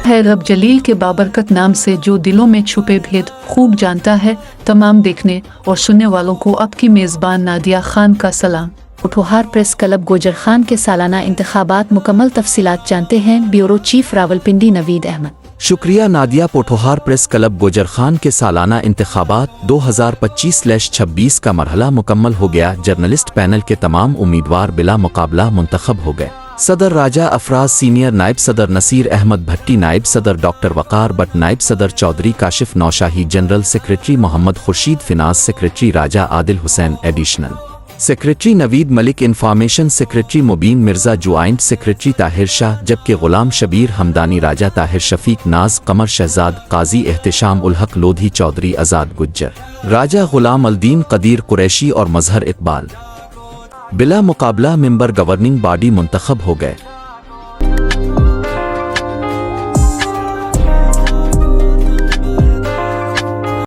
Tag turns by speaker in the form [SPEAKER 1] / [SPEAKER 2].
[SPEAKER 1] ہے رب جلیل کے بابرکت نام سے جو دلوں میں چھپے بھید خوب جانتا ہے۔ تمام دیکھنے اور سننے والوں کو آپ کی میزبان نادیہ خان کا سلام۔
[SPEAKER 2] پوٹھوہار پریس کلب گوجرخان کے سالانہ انتخابات مکمل تفصیلات جانتے ہیں بیورو چیف راولپنڈی نوید احمد۔
[SPEAKER 3] شکریہ نادیہ۔ پوٹھوہار پریس کلب گوجرخان کے سالانہ انتخابات 2025-26 کا مرحلہ مکمل ہو گیا۔ جرنلسٹ پینل کے تمام امیدوار بلا مقابلہ منتخب ہو گئے۔ صدر راجہ افراز، سینئر نائب صدر نصیر احمد بھٹی، نائب صدر ڈاکٹر وقار بٹ، نائب صدر چودھری کاشف نوشاہی، جنرل سیکریٹری محمد خورشید، فنانس سیکریٹری راجہ عادل حسین، ایڈیشنل سیکریٹری نوید ملک، انفارمیشن سیکریٹری مبین مرزا، جوائنٹ سیکریٹری طاہر شاہ، جبکہ غلام شبیر ہمدانی، راجہ طاہر شفیق، ناز قمر شہزاد، قاضی احتشام الحق لودھی، چودھری آزاد گجر، راجہ غلام الدین قدیر قریشی اور مظہر اقبال بلا مقابلہ ممبر گورننگ باڈی منتخب ہو گئے۔